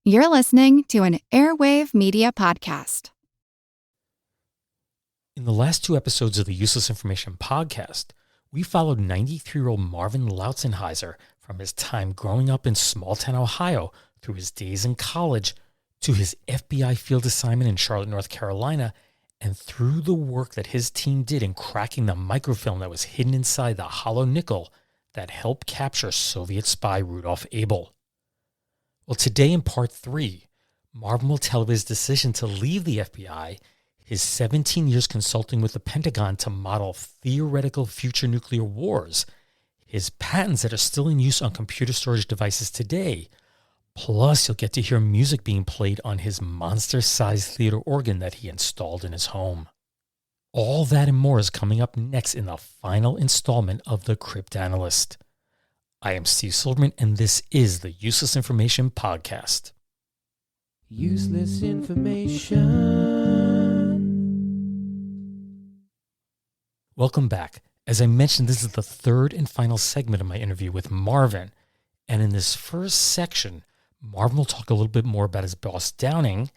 You're listening to an Airwave Media Podcast. In the last two episodes of the Useless Information Podcast, we followed 93-year-old Marvin Lautzenheiser from his time growing up in small-town Ohio through his days in college to his FBI field assignment in Charlotte, North Carolina, and through the work that his team did in cracking the microfilm that was hidden inside the hollow nickel that helped capture Soviet spy Rudolf Abel. Well, today in part 3, Marvin will tell of his decision to leave the FBI, his 17 years consulting with the Pentagon to model theoretical future nuclear wars, his patents that are still in use on computer storage devices today, plus you'll get to hear music being played on his monster-sized theater organ that he installed in his home. All that and more is coming up next in the final installment of the Cryptanalyst. I am Steve Silverman, and this is the Useless Information Podcast. Useless information. Welcome back. As I mentioned, this is the third and final segment of my interview with Marvin. And in this first section, Marvin will talk a little bit more about his boss Downing.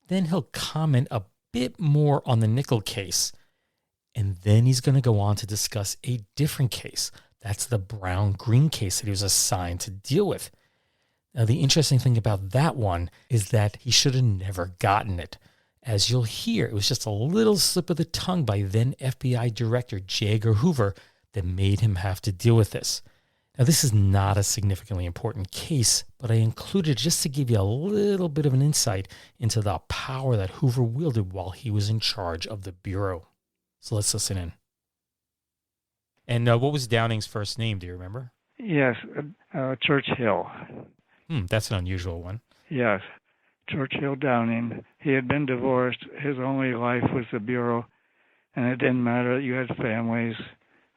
Then he'll comment a bit more on the nickel case. And then he's going to go on to discuss a different case. That's the Brown-Green case that he was assigned to deal with. Now, the interesting thing about that one is that he should have never gotten it. As you'll hear, it was just a little slip of the tongue by then FBI Director J. Edgar Hoover that made him have to deal with this. Now, this is not a significantly important case, but I included it just to give you a little bit of an insight into the power that Hoover wielded while he was in charge of the Bureau. So let's listen in. And what was Downing's first name? Do you remember? Yes, Churchill. That's an unusual one. Yes, Churchill Downing. He had been divorced. His only life was the Bureau, and it didn't matter. You had families.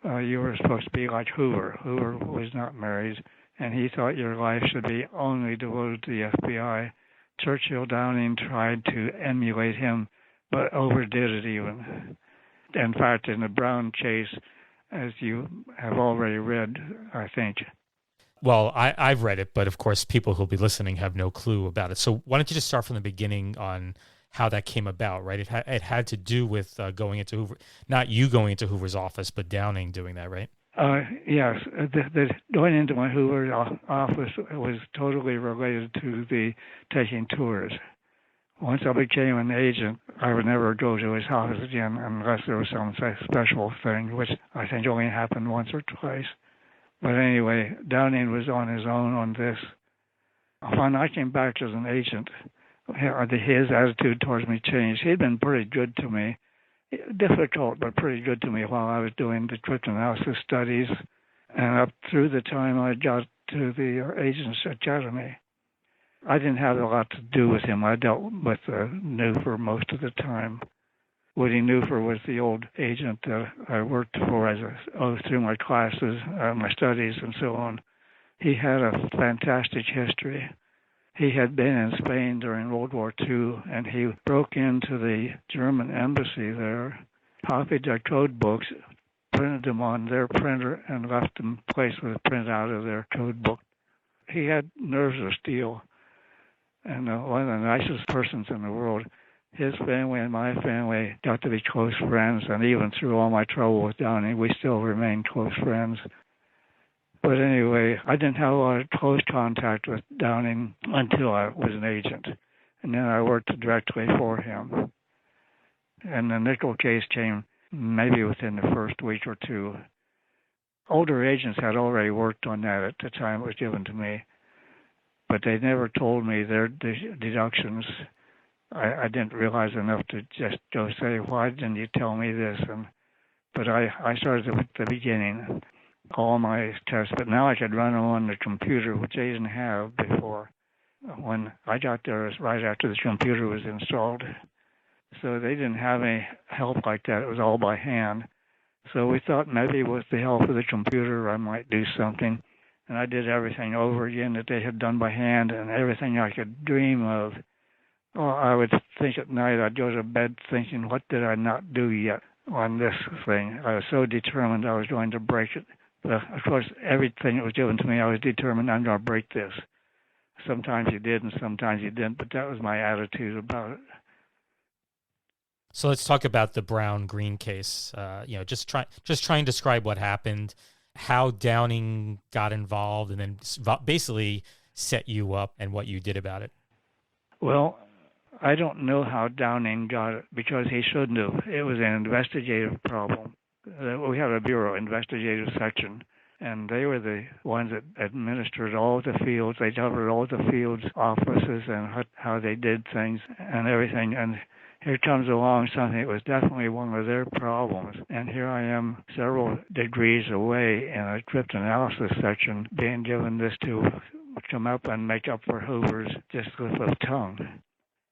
You were supposed to be like Hoover. Hoover was not married, and he thought your life should be only devoted to the FBI. Churchill Downing tried to emulate him, but overdid it even. In fact, in the Brown case, as you have already read, I think. Well, I've read it, but of course people who'll be listening have no clue about it. So why don't you just start from the beginning on how that came about, right? It had to do with going into Hoover, not you going into Hoover's office, but Downing doing that, right? Yes. The going into my Hoover office was totally related to the taking tours. Once I became an agent, I would never go to his office again unless there was some special thing, which I think only happened once or twice. But anyway, Downing was on his own on this. When I came back as an agent, his attitude towards me changed. He'd been pretty good to me, difficult, but pretty good to me while I was doing the cryptanalysis studies and up through the time I got to the Agents Academy. I didn't have a lot to do with him. I dealt with Newfer most of the time. Woody Newfer was the old agent that I worked for through my classes, my studies, and so on. He had a fantastic history. He had been in Spain during World War II, and he broke into the German embassy there, copied their code books, printed them on their printer, and left them placed with a printout of their code book. He had nerves of steel. And one of the nicest persons in the world. His family and my family got to be close friends, and even through all my trouble with Downing, we still remain close friends. But anyway, I didn't have a lot of close contact with Downing until I was an agent, and then I worked directly for him. And the nickel case came maybe within the first week or two. Older agents had already worked on that at the time it was given to me, but they never told me their deductions. I didn't realize enough to just go say, why didn't you tell me this? But I started at the beginning, all my tests, but now I could run them on the computer, which they didn't have before. When I got there, it was right after the computer was installed. So they didn't have any help like that. It was all by hand. So we thought maybe with the help of the computer, I might do something. And I did everything over again that they had done by hand and everything I could dream of. Well, I would think at night, I'd go to bed thinking, what did I not do yet on this thing? I was so determined I was going to break it. But of course, everything that was given to me, I was determined I'm going to break this. Sometimes he did and sometimes he didn't, but that was my attitude about it. So let's talk about the Brown-Green case. Just try and describe what happened, how Downing got involved, and then basically set you up and what you did about it. Well, I don't know how Downing got it because he shouldn't have. It was an investigative problem. We had a Bureau investigative section, and they were the ones that administered all the fields. They covered all the fields offices and how they did things and everything. And here comes along something that was definitely one of their problems. And here I am several degrees away in a cryptanalysis section being given this to come up and make up for Hoover's just slip of tongue.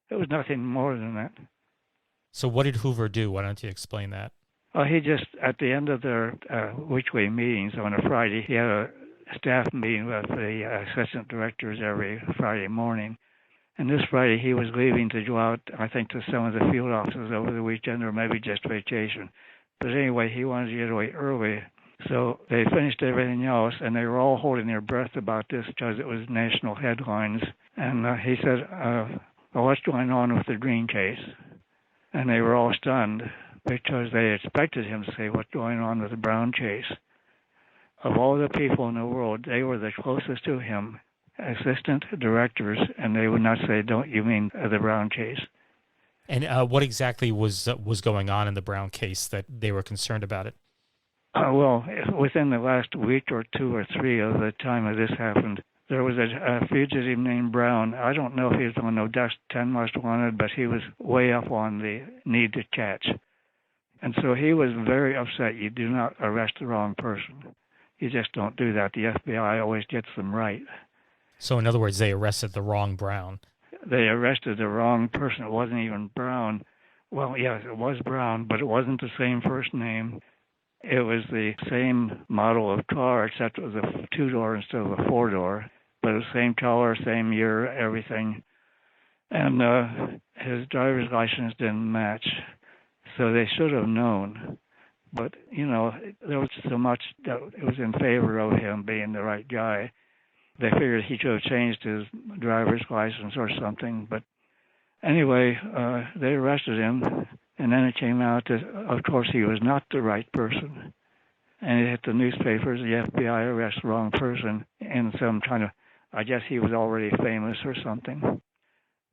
It was nothing more than that. So what did Hoover do? Why don't you explain that? He just, at the end of their weekly meetings on a Friday, he had a staff meeting with the assistant directors every Friday morning. And this Friday he was leaving to go out, I think, to some of the field offices over the weekend or maybe just vacation. But anyway, he wanted to get away early. So they finished everything else, and they were all holding their breath about this because it was national headlines. And he said, well, what's going on with the Green case? And they were all stunned because they expected him to say what's going on with the Brown case. Of all the people in the world, they were the closest to him, assistant directors, and they would not say, don't you mean the Brown case? And what exactly was going on in the Brown case that they were concerned about it? Well, within the last week or two or three of the time of this happened, there was a fugitive named Brown. I don't know if he was on no 10 most wanted, but he was way up on the need to catch. And so he was very upset. You do not arrest the wrong person. You just don't do that. The FBI always gets them right. So in other words, they arrested the wrong Brown. They arrested the wrong person. It wasn't even Brown. Well, yes, it was Brown, but it wasn't the same first name. It was the same model of car, except it was a 2-door instead of a 4-door. But the same color, same year, everything. And his driver's license didn't match. So they should have known. But, there was so much that it was in favor of him being the right guy. They figured he could have changed his driver's license or something. But anyway, they arrested him. And then it came out that, of course, he was not the right person. And it hit the newspapers, the FBI arrested the wrong person in some kind of, I guess he was already famous or something.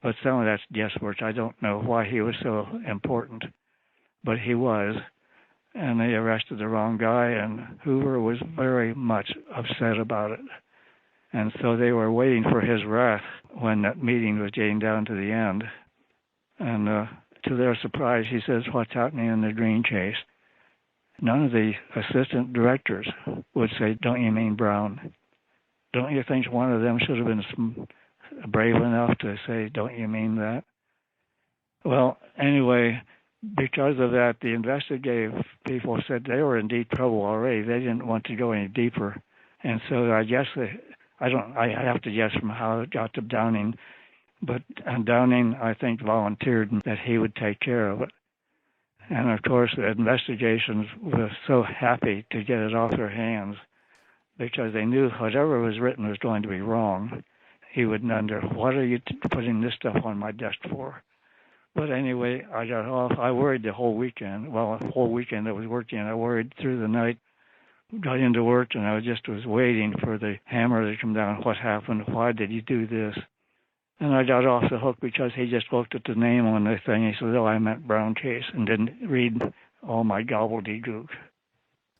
But some of that's guesswork. I don't know why he was so important. But he was. And they arrested the wrong guy, and Hoover was very much upset about it. And so they were waiting for his wrath when that meeting was getting down to the end. And to their surprise, he says, what's happening in the Green case? None of the assistant directors would say, don't you mean Brown? Don't you think one of them should have been brave enough to say, don't you mean that? Well, anyway, because of that, the investigative people said they were in deep trouble already. They didn't want to go any deeper. And so I guess, I have to guess from how it got to Downing, but Downing, I think, volunteered that he would take care of it. And of course, the investigations were so happy to get it off their hands because they knew whatever was written was going to be wrong. He would wonder, what are you putting this stuff on my desk for? But anyway, I got off. I worried the whole weekend. Well, the whole weekend I was working. I worried through the night, got into work, and I was waiting for the hammer to come down. What happened? Why did you do this? And I got off the hook because he just looked at the name on the thing. He said, oh, I meant Brown case, and didn't read all my gobbledygook.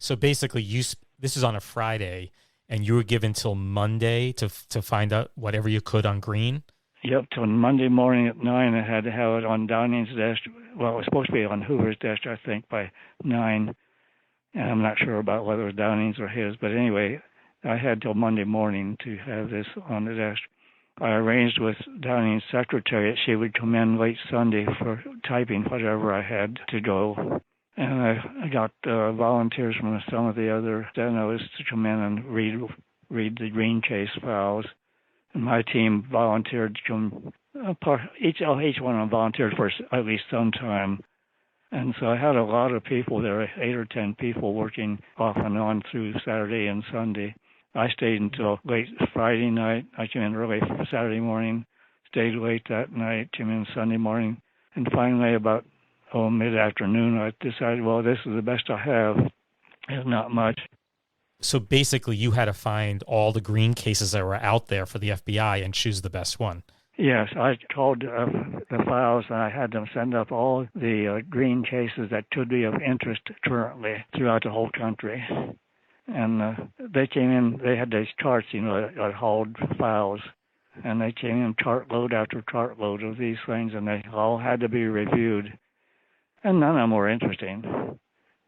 So basically, this is on a Friday, and you were given till Monday to find out whatever you could on Green? Yep, till Monday morning at 9, I had to have it on Downing's desk. Well, it was supposed to be on Hoover's desk, I think, by 9. And I'm not sure about whether it was Downing's or his. But anyway, I had till Monday morning to have this on the desk. I arranged with Downing's secretary that she would come in late Sunday for typing whatever I had to go. And I got volunteers from some of the other journalists to come in and read the Green case files. And my team volunteered to come, each one of them volunteered for at least some time. And so I had a lot of people there, 8 or 10 people working off and on through Saturday and Sunday. I stayed until late Friday night. I came in early Saturday morning, stayed late that night, came in Sunday morning, and finally about mid-afternoon, I decided, well, this is the best I have. It's not much. So basically, you had to find all the green cases that were out there for the FBI and choose the best one. Yes, I called the files, and I had them send up all the green cases that could be of interest currently throughout the whole country. And they came in, they had these charts, that hauled files, and they came in cartload after cartload of these things, and they all had to be reviewed. And none of them were interesting.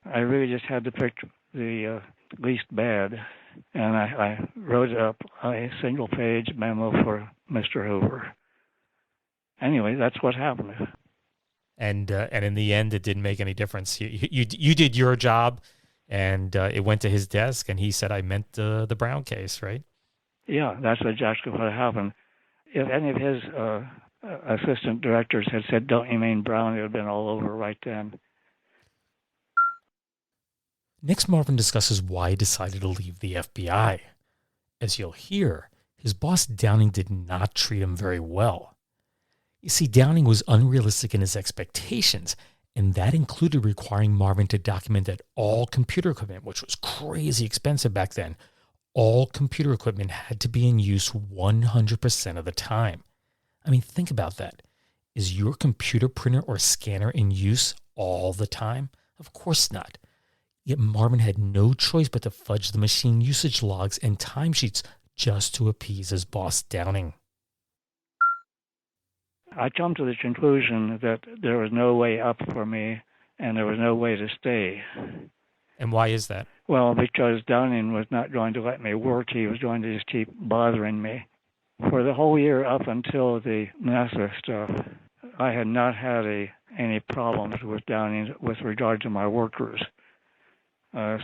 I really just had to pick the least bad, and I wrote up a single-page memo for Mr. Hoover. Anyway, that's what happened. And in the end, it didn't make any difference. You did your job, and it went to his desk, and he said, I meant the Brown case, right? Yeah, that's exactly what happened. If any of his assistant directors had said, don't you mean Brown, it would have been all over right then. Next, Marvin discusses why he decided to leave the FBI. As you'll hear, his boss Downing did not treat him very well. You see, Downing was unrealistic in his expectations, and that included requiring Marvin to document that all computer equipment, which was crazy expensive back then, all computer equipment had to be in use 100% of the time. I mean, think about that. Is your computer printer or scanner in use all the time? Of course not. Yet Marvin had no choice but to fudge the machine usage logs and timesheets just to appease his boss Downing. I come to the conclusion that there was no way up for me and there was no way to stay. And why is that? Well, because Downing was not going to let me work. He was going to just keep bothering me. For the whole year up until the NASA stuff, I had not had any problems with Downing with regard to my workers.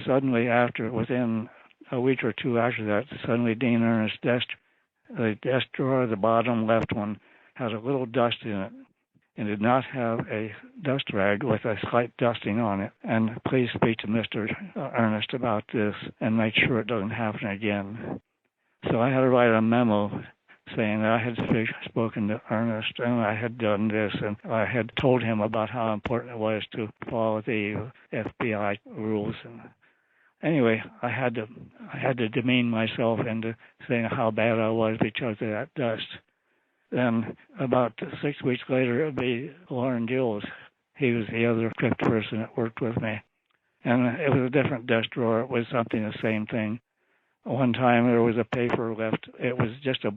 Suddenly, within a week or two after that, suddenly Dean Ernest's desk, the desk drawer, the bottom left one, had a little dust in it. It did not have a dust rag with a slight dusting on it. And please speak to Mr. Ernest about this and make sure it doesn't happen again. So I had to write a memo saying that I had spoken to Ernest and I had done this, and I had told him about how important it was to follow the FBI rules. And anyway, I had to demean myself into saying how bad I was because of that dust. Then about 6 weeks later, it would be Lauren Gills. He was the other crypt person that worked with me. And it was a different desk drawer. It was something the same thing. One time there was a paper left. It was just a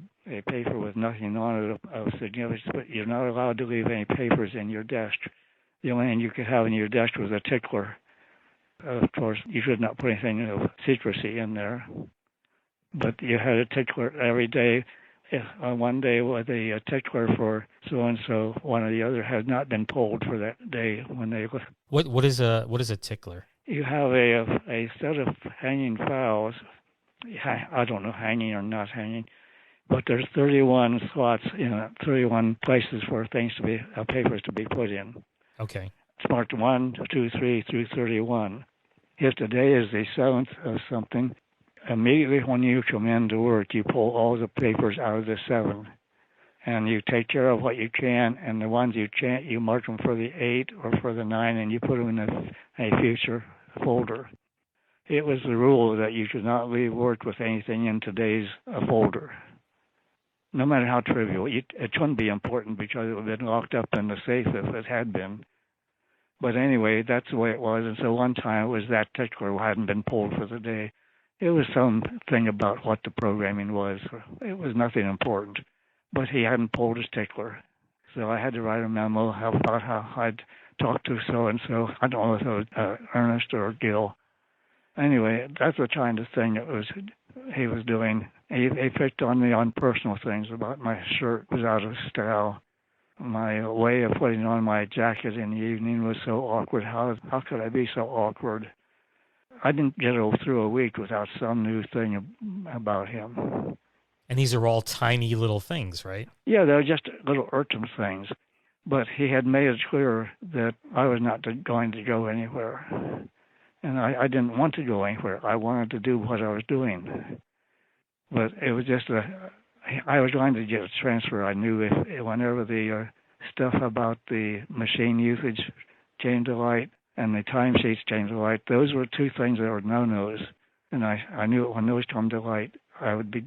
paper with nothing on it of significance, but you're not allowed to leave any papers in your desk. The only thing you could have in your desk was a tickler. Of course, you should not put anything of secrecy in there. But you had a tickler every day. If one day with a tickler for so-and-so, one or the other has not been pulled for that day when they... What is a tickler? You have a set of hanging files. I don't know, hanging or not hanging, but there's 31 slots in it, 31 places for things to be, papers to be put in. Okay. It's marked 1, 2, 3 through 31. If today is the 7th of something, immediately when you come in to work, you pull all the papers out of the 7, and you take care of what you can, and the ones you can't, you mark them for the 8 or for the 9, and you put them in a future folder. It was the rule that you should not leave work with anything in today's folder, no matter how trivial. It shouldn't be important because it would have been locked up in the safe if it had been. But anyway, that's the way it was. And so one time it was that tickler hadn't been pulled for the day. It was something about what the programming was. It was nothing important. But he hadn't pulled his tickler. So I had to write a memo about how I'd talked to so-and-so. I don't know if it was Ernest or Gil. Anyway, that's the kind of thing he was doing. He picked on me on personal things about my shirt was out of style. My way of putting on my jacket in the evening was so awkward. How could I be so awkward? I didn't get through a week without some new thing about him. And these are all tiny little things, right? Yeah, they're just little irksome things. But he had made it clear that I was not going to go anywhere. And I didn't want to go anywhere. I wanted to do what I was doing. But it was just I was going to get a transfer. I knew if whenever the stuff about the machine usage came to light and the timesheets came to light, those were two things that were no-nos. And I knew when those come to light, I would be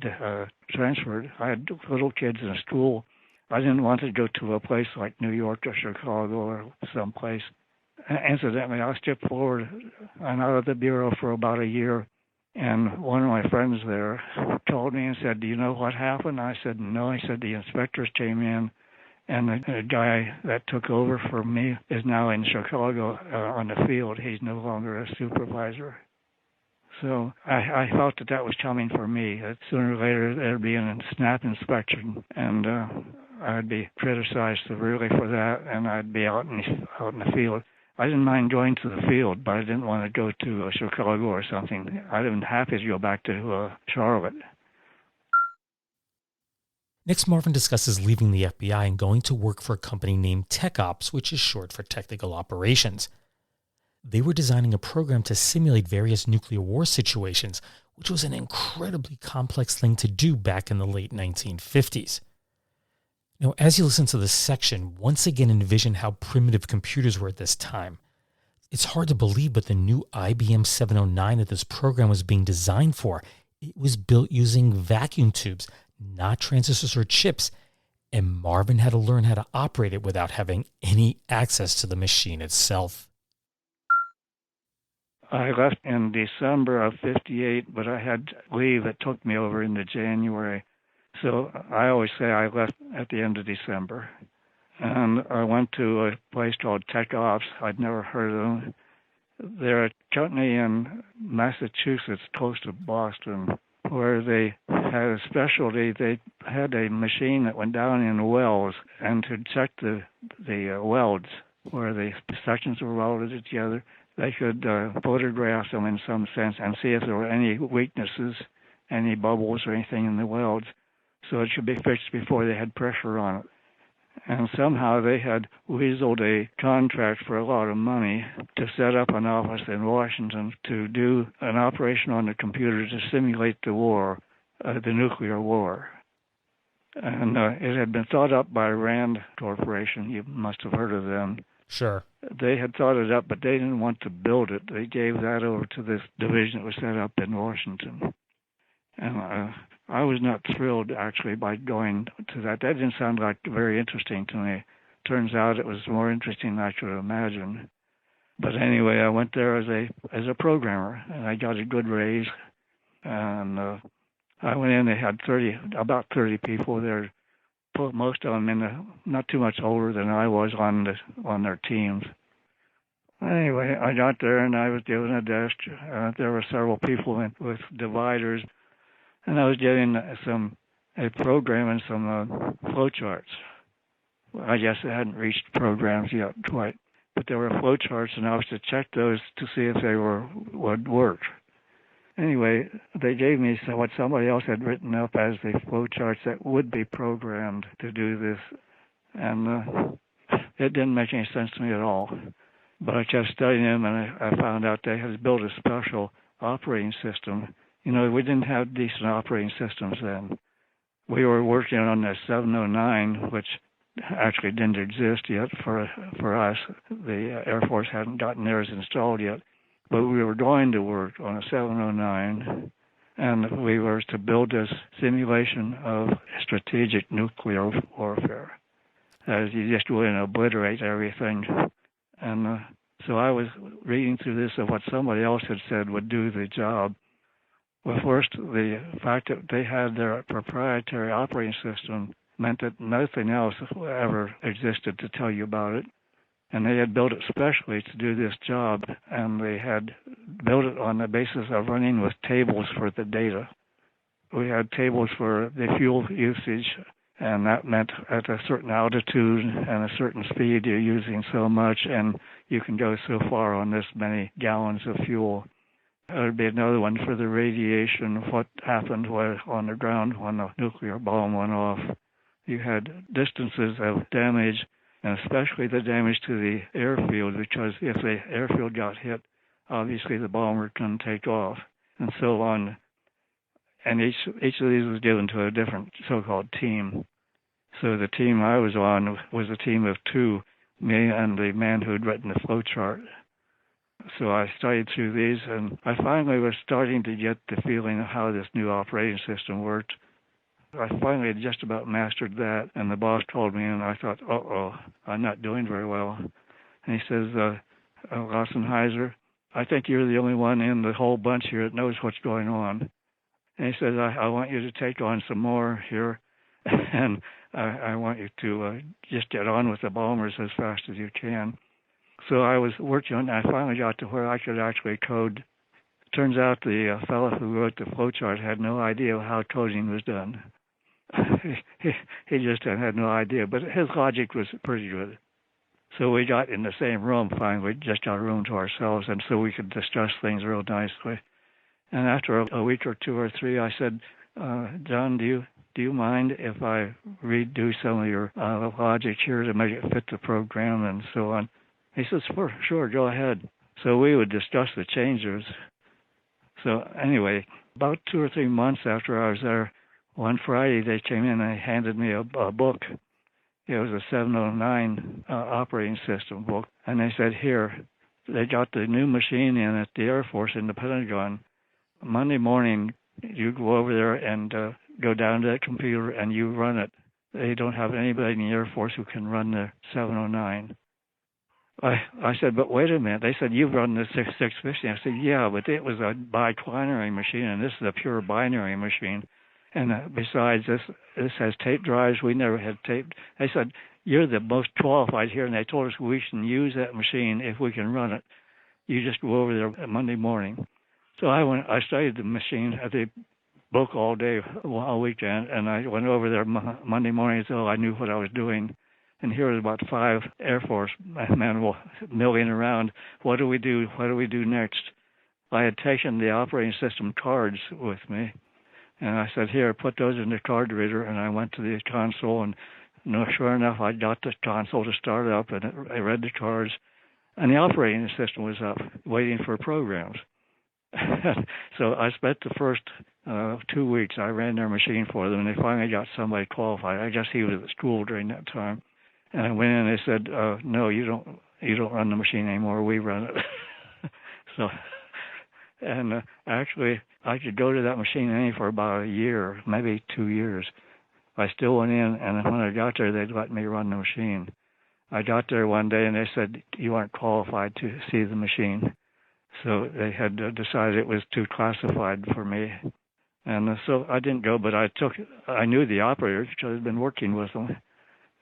transferred. I had little kids in school. I didn't want to go to a place like New York or Chicago or someplace. Incidentally, I skipped forward and out of the Bureau for about a year, and one of my friends there called me and said, "Do you know what happened?" I said, "No." He said, "The inspectors came in, and the guy that took over for me is now in Chicago on the field. He's no longer a supervisor." So I felt that was coming for me. That sooner or later there'd be a snap inspection, and I'd be criticized severely for that, and I'd be out in the field. I didn't mind going to the field, but I didn't want to go to Chicago or something. I'd have been happy to go back to Charlotte. Next, Marvin discusses leaving the FBI and going to work for a company named Tech Ops, which is short for Technical Operations. They were designing a program to simulate various nuclear war situations, which was an incredibly complex thing to do back in the late 1950s. Now, as you listen to this section, once again envision how primitive computers were at this time. It's hard to believe, but the new IBM 709 that this program was being designed for, it was built using vacuum tubes, not transistors or chips, and Marvin had to learn how to operate it without having any access to the machine itself. I left in December of 58, but I had leave that took me over into January. So I always say I left at the end of December. And I went to a place called Tech Ops. I'd never heard of them. They're a company in Massachusetts, close to Boston, where they had a specialty. They had a machine that went down in wells, and to check the welds where the sections were welded together, they could photograph them in some sense and see if there were any weaknesses, any bubbles or anything in the welds. So it should be fixed before they had pressure on it. And somehow they had weaseled a contract for a lot of money to set up an office in Washington to do an operation on the computer to simulate the war, the nuclear war. And it had been thought up by Rand Corporation. You must have heard of them. Sure. They had thought it up, but they didn't want to build it. They gave that over to this division that was set up in Washington. And I was not thrilled, actually, by going to that. That didn't sound like very interesting to me. Turns out it was more interesting than I could imagine. But anyway, I went there as a programmer, and I got a good raise. And I went in. They had about 30 people there. Most of them not too much older than I was on their teams. Anyway, I got there and I was given a desk. There were several people with dividers, and I was getting a program and some flowcharts. Well, I guess I hadn't reached programs yet quite, but there were flowcharts, and I was to check those to see if they would work. Anyway, they gave me what somebody else had written up as the flowcharts that would be programmed to do this, and it didn't make any sense to me at all. But I kept studying them, and I found out they had built a special operating system. You know, we didn't have decent operating systems then. We were working on the 709, which actually didn't exist yet for us. The Air Force hadn't gotten theirs installed yet. But we were going to work on a 709, and we were to build this simulation of strategic nuclear warfare. As you just go in and obliterate everything. And so I was reading through this of what somebody else had said would do the job. Well, first, the fact that they had their proprietary operating system meant that nothing else ever existed to tell you about it. And they had built it specially to do this job, and they had built it on the basis of running with tables for the data. We had tables for the fuel usage, and that meant at a certain altitude and a certain speed you're using so much, and you can go so far on this many gallons of fuel. There would be another one for the radiation, what happened on the ground when the nuclear bomb went off. You had distances of damage, and especially the damage to the airfield, because if the airfield got hit, obviously the bomber couldn't take off, and so on. and each of these was given to a different so-called team. So the team I was on was a team of two, me and the man who had written the flow chart. So I studied through these, and I finally was starting to get the feeling of how this new operating system worked. I finally had just about mastered that, and the boss told me, and I thought, I'm not doing very well. And he says, Lautzenheiser, I think you're the only one in the whole bunch here that knows what's going on. And he says, I want you to take on some more here, and I want you to just get on with the bombers as fast as you can. So I was working on it, and I finally got to where I could actually code. Turns out the fellow who wrote the flowchart had no idea how coding was done. He just had no idea, but his logic was pretty good. So we got in the same room finally, just got a room to ourselves, and so we could discuss things real nicely. And after a week or two or three, I said, John, do you mind if I redo some of your logic here to make it fit the program and so on? He says, sure, go ahead. So we would discuss the changes. So anyway, about 2 or 3 months after I was there, one Friday they came in and they handed me a book. It was a 709 operating system book. And they said, here, they got the new machine in at the Air Force in the Pentagon. Monday morning, you go over there and go down to that computer and you run it. They don't have anybody in the Air Force who can run the 709. I said, but wait a minute. They said, you've run the 650. I said, yeah, but it was a biclinary machine, and this is a pure binary machine. And besides, this has tape drives. We never had tape. They said, you're the most qualified here, and they told us we can use that machine if we can run it. You just go over there Monday morning. So I studied the machine at the book all day, all weekend, and I went over there Monday morning until I knew what I was doing. And here was about 5 Air Force men milling around. What do we do? What do we do next? I had taken the operating system cards with me, and I said, here, put those in the card reader. And I went to the console, and sure enough, I got the console to start up, and I read the cards, and the operating system was up, waiting for programs. So I spent the first 2 weeks. I ran their machine for them, and they finally got somebody qualified. I guess he was at school during that time. And I went in and they said, no, you don't run the machine anymore. We run it. So, and actually, I could go to that machine for about a year, maybe 2 years. I still went in, and when I got there, they'd let me run the machine. I got there one day, and they said, you aren't qualified to see the machine. So they had decided it was too classified for me. And so I didn't go, but I knew the operators because I'd been working with them.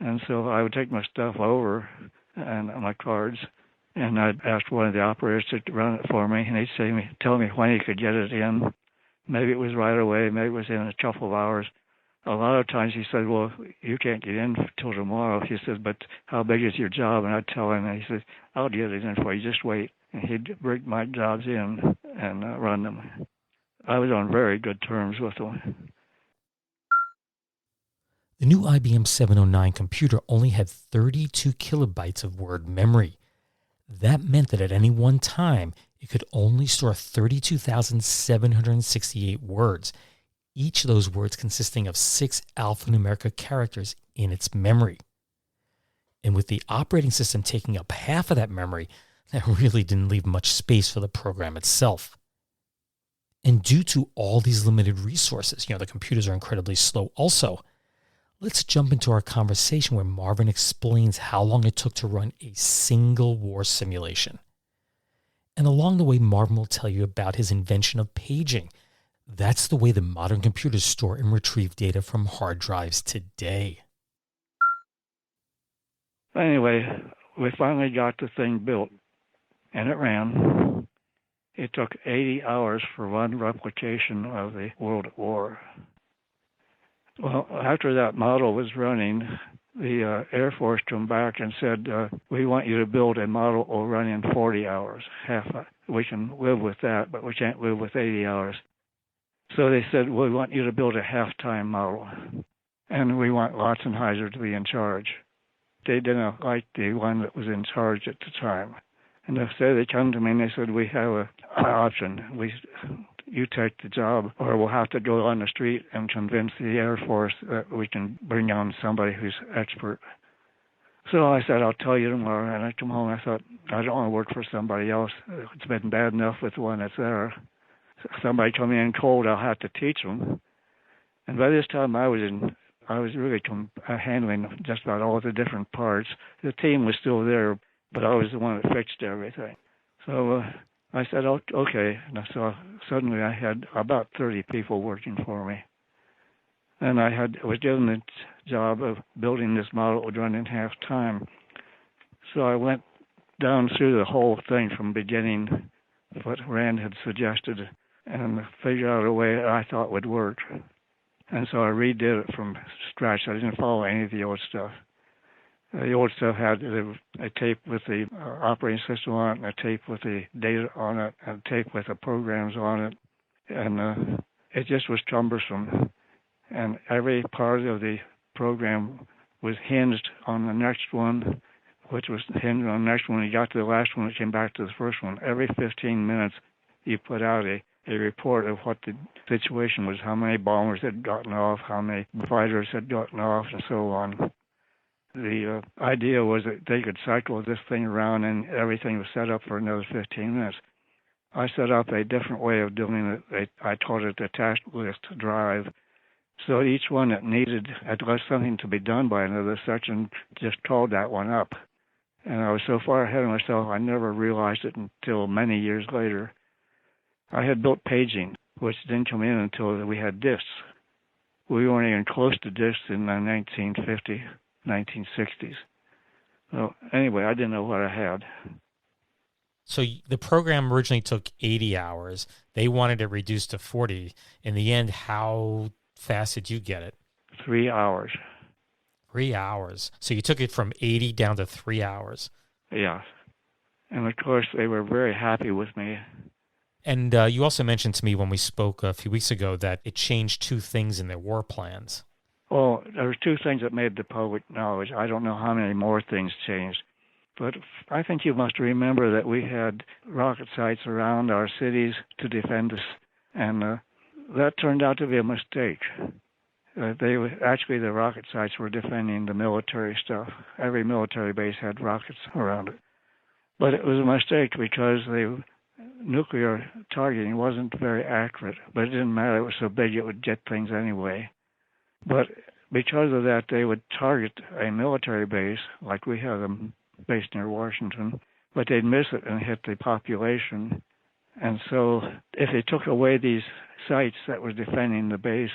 And so I would take my stuff over and my cards, and I'd ask one of the operators to run it for me, and he'd tell me when he could get it in. Maybe it was right away, maybe it was in a couple of hours. A lot of times he said, well, you can't get in till tomorrow. He says, but how big is your job? And I'd tell him, and he said, I'll get it in for you, just wait. And he'd bring my jobs in and run them. I was on very good terms with them. The new IBM 709 computer only had 32 kilobytes of word memory. That meant that at any one time, it could only store 32,768 words, each of those words consisting of 6 alphanumeric characters in its memory. And with the operating system taking up half of that memory, that really didn't leave much space for the program itself. And due to all these limited resources, the computers are incredibly slow also. Let's jump into our conversation where Marvin explains how long it took to run a single war simulation. And along the way, Marvin will tell you about his invention of paging. That's the way the modern computers store and retrieve data from hard drives today. Anyway, we finally got the thing built, and it ran. It took 80 hours for one replication of the World at War. Well, after that model was running, the Air Force came back and said, we want you to build a model that will run in 40 hours. We can live with that, but we can't live with 80 hours. So they said, we want you to build a half-time model, and we want Lautzenheiser to be in charge. They didn't like the one that was in charge at the time. And so they come to me and they said, we have an option. you take the job, or we'll have to go on the street and convince the Air Force that we can bring on somebody who's expert. So I said, I'll tell you tomorrow. And I come home and I thought, I don't want to work for somebody else. It's been bad enough with the one that's there. Somebody coming in cold, I'll have to teach them. And by this time, I was really handling just about all the different parts. The team was still there, but I was the one that fixed everything. So I said, okay. And so suddenly I had about 30 people working for me. And I was given the job of building this model that would run in half time. So I went down through the whole thing from beginning, what Rand had suggested, and figured out a way that I thought would work. And so I redid it from scratch. I didn't follow any of the old stuff. The old stuff had a tape with the operating system on it, and a tape with the data on it, and a tape with the programs on it. And it just was cumbersome. And every part of the program was hinged on the next one, which was hinged on the next one. You got to the last one, it came back to the first one. Every 15 minutes, you put out a report of what the situation was, how many bombers had gotten off, how many fighters had gotten off, and so on. The idea was that they could cycle this thing around and everything was set up for another 15 minutes. I set up a different way of doing it. I called it the task list drive. So each one that needed, had left something to be done by another section, just called that one up. And I was so far ahead of myself, I never realized it until many years later. I had built paging, which didn't come in until we had disks. We weren't even close to disks in the 1960s. So anyway, I didn't know what I had. So the program originally took 80 hours. They wanted it reduced to 40. In the end, how fast did you get it? 3 hours. 3 hours. So you took it from 80 down to 3 hours. Yeah. And of course, they were very happy with me. And you also mentioned to me when we spoke a few weeks ago that it changed two things in their war plans. Well, there were two things that made the public knowledge. I don't know how many more things changed. But I think you must remember that we had rocket sites around our cities to defend us. And that turned out to be a mistake. Actually, the rocket sites were defending the military stuff. Every military base had rockets around it. But it was a mistake because the nuclear targeting wasn't very accurate. But it didn't matter. It was so big it would get things anyway. But because of that, they would target a military base, like we have them based near Washington, but they'd miss it and hit the population. And so if they took away these sites that were defending the base,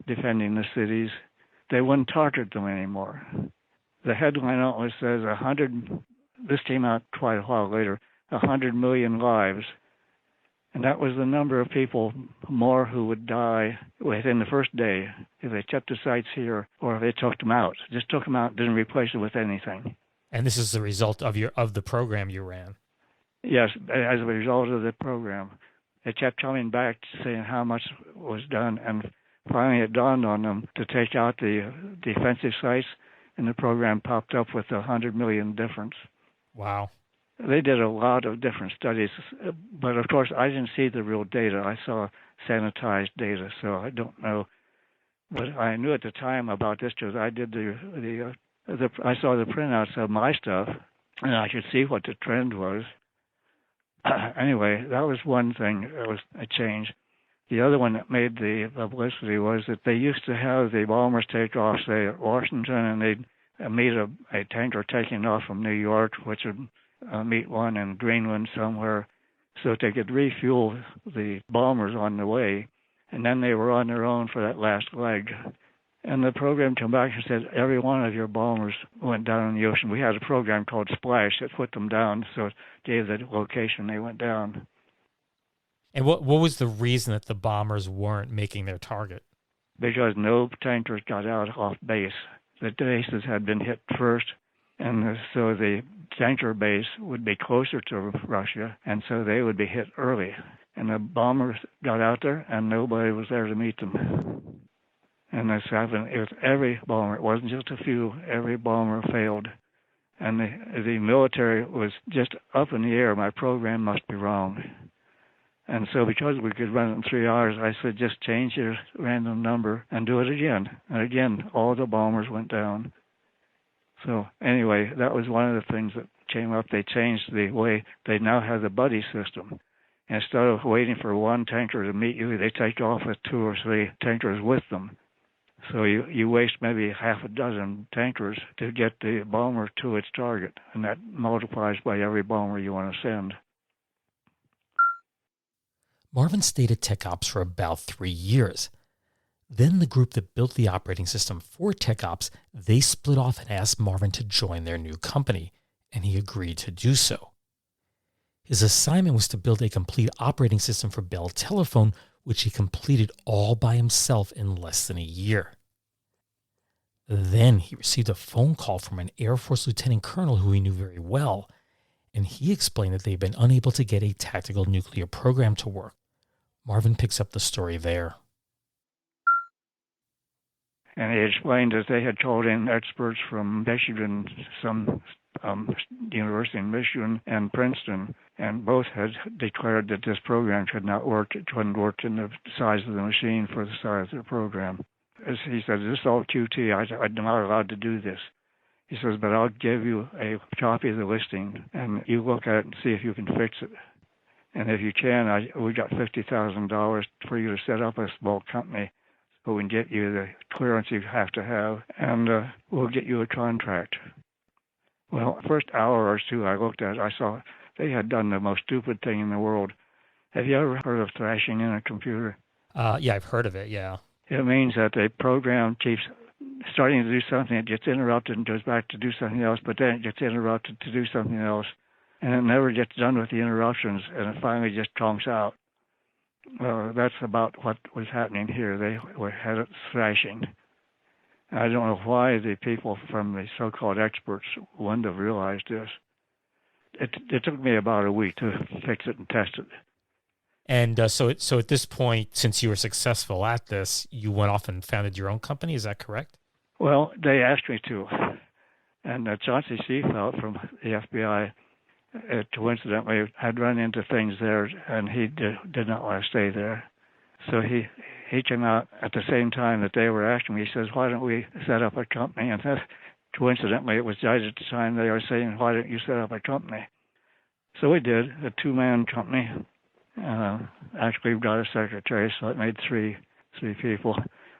defending the cities, they wouldn't target them anymore. The headline always says this came out quite a while later, 100 million lives. And that was the number of people more who would die within the first day if they kept the sites here or if they took them out. Just took them out, didn't replace it with anything. And this is the result of the program you ran. Yes, as a result of the program. They kept coming back saying how much was done, and finally it dawned on them to take out the defensive sites, and the program popped up with 100 million difference. Wow. They did a lot of different studies, but of course I didn't see the real data. I saw sanitized data, so I don't know. But I knew at the time about this because I did I saw the printouts of my stuff, and I could see what the trend was. Anyway, that was one thing that was a change. The other one that made the publicity was that they used to have the bombers take off, say, at Washington, and they'd meet a tanker taking off from New York, which would meet one in Greenland somewhere, so that they could refuel the bombers on the way, and then they were on their own for that last leg. And the program came back and said, every one of your bombers went down in the ocean. We had a program called Splash that put them down, so it gave the location they went down. And what was the reason that the bombers weren't making their target? Because no tankers got out off base. The bases had been hit first, and so the tanker base would be closer to Russia, and so they would be hit early. And the bombers got out there, and nobody was there to meet them. And this happened with every bomber. It wasn't just a few. Every bomber failed. And the military was just up in the air. My program must be wrong. And so because we could run it in 3 hours, I said, just change your random number and do it again. And again, all the bombers went down. So anyway, that was one of the things that came up. They changed the way they now have the buddy system. Instead of waiting for one tanker to meet you, they take off with 2 or 3 tankers with them. So you waste maybe half a dozen tankers to get the bomber to its target, and that multiplies by every bomber you want to send. Marvin stayed at Tech Ops for about 3 years. Then the group that built the operating system for Tech Ops, they split off and asked Marvin to join their new company, and he agreed to do so. His assignment was to build a complete operating system for Bell Telephone, which he completed all by himself in less than a year. Then he received a phone call from an Air Force lieutenant colonel who he knew very well, and he explained that they'd been unable to get a tactical nuclear program to work. Marvin picks up the story there. And he explained that they had called in experts from Michigan, some university in Michigan and Princeton, and both had declared that this program could not work. It couldn't work in the size of the machine for the size of the program. As he said, this is all QT. I'm not allowed to do this. He says, but I'll give you a copy of the listing, and you look at it and see if you can fix it. And if you can, we got $50,000 for you to set up a small company so we can get you the clearance you have to have, and we'll get you a contract. Well, first hour or two I looked at it, I saw they had done the most stupid thing in the world. Have you ever heard of thrashing in a computer? Yeah, I've heard of it, yeah. It means that the program keeps starting to do something, it gets interrupted and goes back to do something else, but then it gets interrupted to do something else, and it never gets done with the interruptions, and it finally just conks out. Well, that's about what was happening here. They had it thrashing. I don't know why the people from the so-called experts wouldn't have realized this. It took me about a week to fix it and test it. And so at this point, since you were successful at this, you went off and founded your own company. Is that correct? Well, they asked me to. And Chauncey Seafelt from the FBI, coincidentally, had run into things there, and he did not want to stay there. So he came out at the same time that they were asking me. He says, why don't we set up a company? And coincidentally, it was right at the time they were saying, why don't you set up a company? So we did, a 2-man company. Actually, we got a secretary, so it made three people.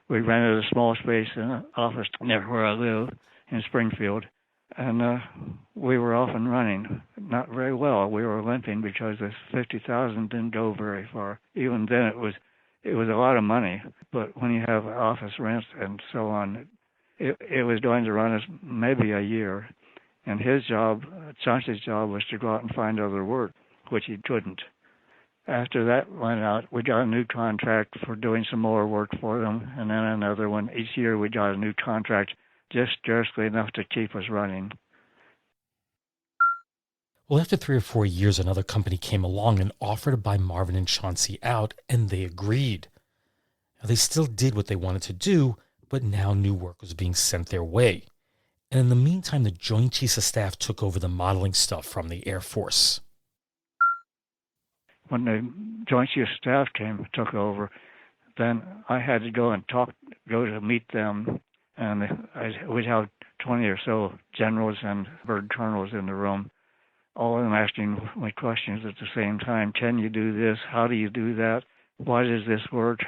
We rented a small space in an office near where I live in Springfield, and we were off and running. Not very well. We were limping because the $50,000 didn't go very far. Even then, it was a lot of money. But when you have office rent and so on, it was going to run us maybe a year. And his job, Chauncey's job, was to go out and find other work, which he couldn't. After that went out, we got a new contract for doing some more work for them, and then another one. Each year we got a new contract, just scarcely enough to keep us running. Well, after 3 or 4 years, another company came along and offered to buy Marvin and Chauncey out, and they agreed. Now, they still did what they wanted to do, but now new work was being sent their way. And in the meantime, the Joint Chiefs of Staff took over the modeling stuff from the Air Force. When the Joint Chiefs of Staff took over, then I had to go to meet them, and we'd have 20 or so generals and bird colonels in the room, all of them asking me questions at the same time. Can you do this? How do you do that? Why does this work?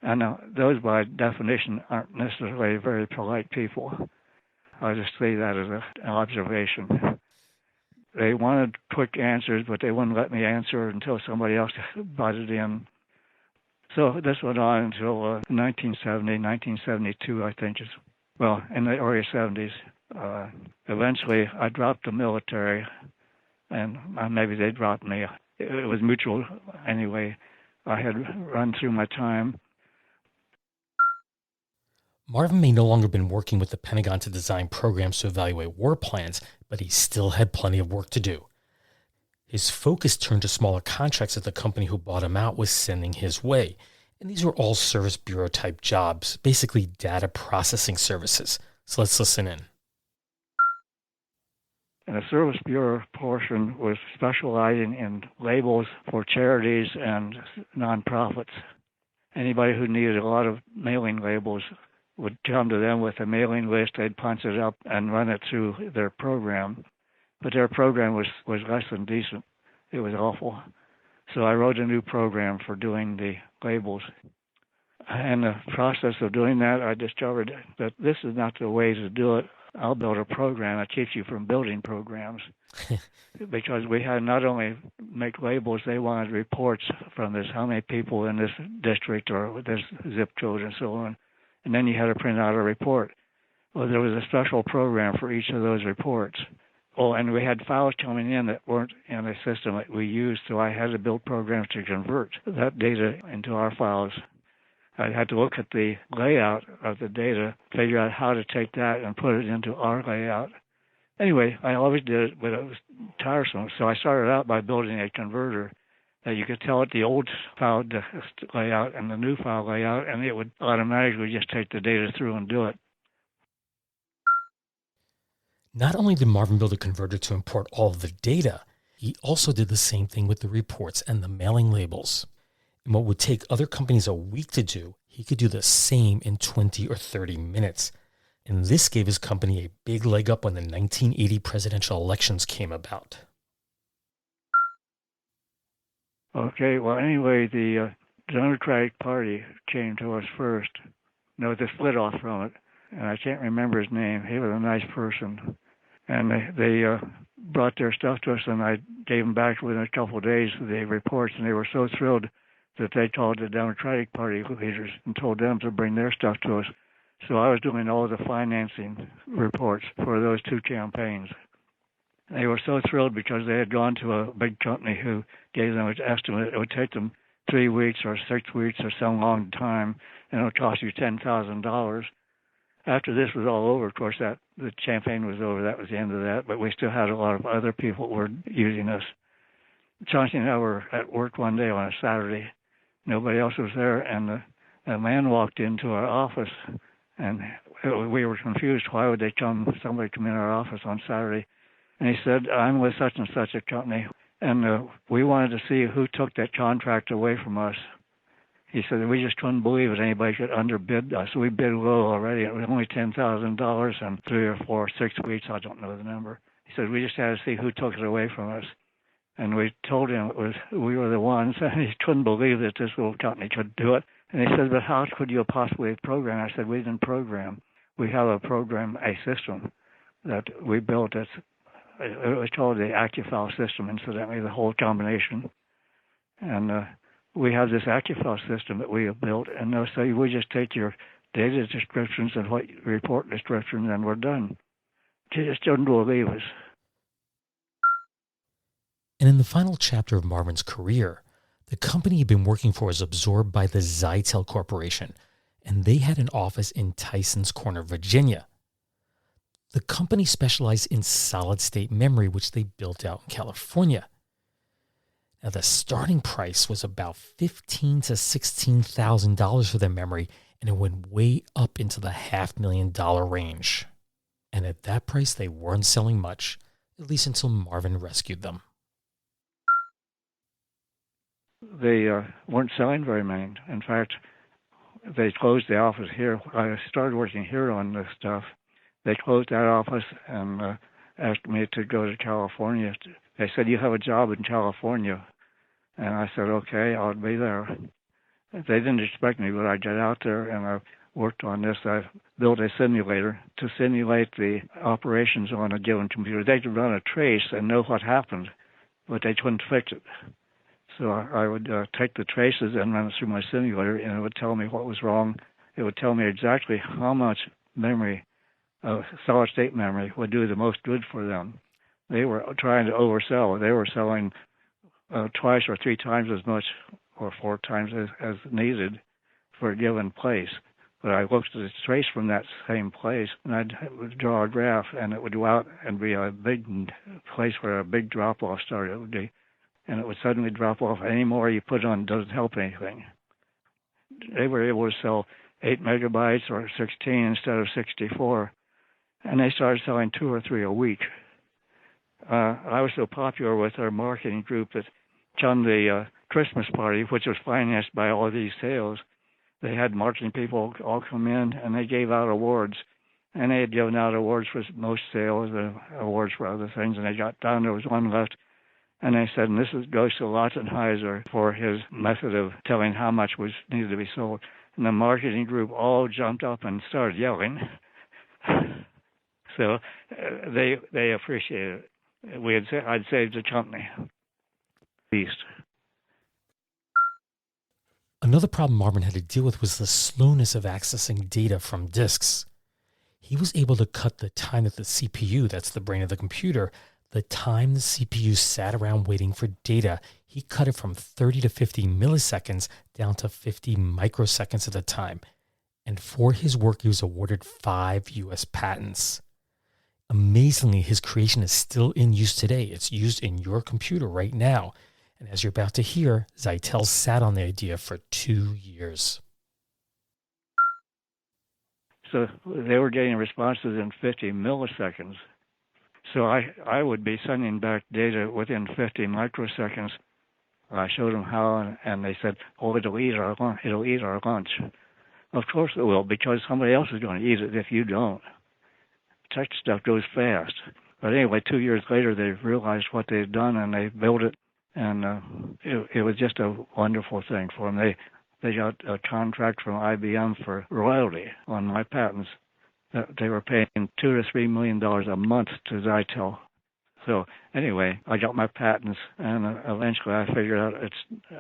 And those, by definition, aren't necessarily very polite people. I just say that as an observation. They wanted quick answers, but they wouldn't let me answer until somebody else butted in. So this went on until 1972, I think. In the early 70s. Eventually, I dropped the military, and maybe they dropped me. It was mutual anyway. I had run through my time. Marvin may no longer been working with the Pentagon to design programs to evaluate war plans, but he still had plenty of work to do. His focus turned to smaller contracts that the company who bought him out was sending his way. And these were all service bureau type jobs, basically data processing services. So let's listen in. And the Service Bureau portion was specializing in labels for charities and nonprofits. Anybody who needed a lot of mailing labels would come to them with a mailing list. They'd punch it up and run it through their program. But their program was less than decent. It was awful. So I wrote a new program for doing the labels. In the process of doing that, I discovered that this is not the way to do it. I'll build a program that keeps you from building programs. Because we had not only make labels, they wanted reports from this, how many people in this district or this zip code and so on. And then you had to print out a report. Well, there was a special program for each of those reports. Oh, and we had files coming in that weren't in the system that we used, so I had to build programs to convert that data into our files. I had to look at the layout of the data, figure out how to take that and put it into our layout. Anyway, I always did it, but it was tiresome. So I started out by building a converter that you could tell it the old file layout and the new file layout, and it would automatically just take the data through and do it. Not only did Marvin build a converter to import all of the data, he also did the same thing with the reports and the mailing labels. And what would take other companies a week to do, he could do the same in 20 or 30 minutes. And this gave his company a big leg up when the 1980 presidential elections came about. Okay, well, anyway, the Democratic Party came to us first. No, they split off from it, and I can't remember his name. He was a nice person. And they brought their stuff to us, and I gave them back within a couple of days the reports, and they were so thrilled that they called the Democratic Party leaders and told them to bring their stuff to us. So I was doing all the financing reports for those two campaigns. They were so thrilled because they had gone to a big company who gave them an estimate. It would take them 3 weeks or 6 weeks or some long time, and it would cost you $10,000. After this was all over, of course, the campaign was over. That was the end of that. But we still had a lot of other people who were using us. Chauncey and I were at work one day on a Saturday. Nobody else was there, and a man walked into our office, and we were confused. Why would somebody come in our office on Saturday? And he said, I'm with such and such a company, and we wanted to see who took that contract away from us. He said, we just couldn't believe that anybody could underbid us. We bid low already. It was only $10,000 in 3 or 4 or 6 weeks. I don't know the number. He said, we just had to see who took it away from us. And we told him we were the ones, and he couldn't believe that this little company could do it. And he said, but how could you possibly program? I said, we didn't program. We have a system that we built. It was called the AccuFile system, incidentally, the whole combination. And we have this AccuFile system that we have built, and they'll say, we just take your data descriptions and what report descriptions, and we're done. They just didn't believe us. And in the final chapter of Marvin's career, the company he'd been working for was absorbed by the Zytel Corporation, and they had an office in Tysons Corner, Virginia. The company specialized in solid-state memory, which they built out in California. Now, the starting price was about $15,000 to $16,000 for their memory, and it went way up into the $500,000 range. And at that price, they weren't selling much, at least until Marvin rescued them. They weren't selling very many. In fact, they closed the office here. I started working here on this stuff. They closed that office and asked me to go to California. They said, you have a job in California. And I said, okay, I'll be there. They didn't expect me, but I got out there and I worked on this. I built a simulator to simulate the operations on a given computer. They could run a trace and know what happened, but they couldn't fix it. So I would take the traces and run it through my simulator, and it would tell me what was wrong. It would tell me exactly how much memory, solid-state memory, would do the most good for them. They were trying to oversell. They were selling twice or 3 times as much or 4 times as needed for a given place. But I looked at the trace from that same place, and I'd draw a graph, and it would go out and be a big place where a big drop-off started. It would be, and it would suddenly drop off. Any more you put on doesn't help anything. They were able to sell 8 megabytes or 16 instead of 64, and they started selling 2 or 3 a week. I was so popular with our marketing group that on the Christmas party, which was financed by all these sales, they had marketing people all come in, and they gave out awards. And they had given out awards for most sales, awards for other things, and they got down, there was one left. And they said, and goes to Lautzenheiser for his method of telling how much was needed to be sold. And the marketing group all jumped up and started yelling. So they appreciated it. I'd saved the company, at least. Another problem Marvin had to deal with was the slowness of accessing data from disks. He was able to cut the time that the CPU, that's the brain of the computer, the time the CPU sat around waiting for data, he cut it from 30 to 50 milliseconds down to 50 microseconds at a time. And for his work, he was awarded 5 U.S. patents. Amazingly, his creation is still in use today. It's used in your computer right now. And as you're about to hear, Zeitel sat on the idea for 2 years. So they were getting responses in 50 milliseconds. So I would be sending back data within 50 microseconds. I showed them how, and they said, "Oh, it'll eat our lunch." Of course it will, because somebody else is going to eat it if you don't. Tech stuff goes fast. But anyway, 2 years later, they realized what they'd done, and they built it, and it was just a wonderful thing for them. They got a contract from IBM for royalty on my patents. They were paying $2 to $3 million a month to Zeitel. So anyway, I got my patents, and eventually I figured out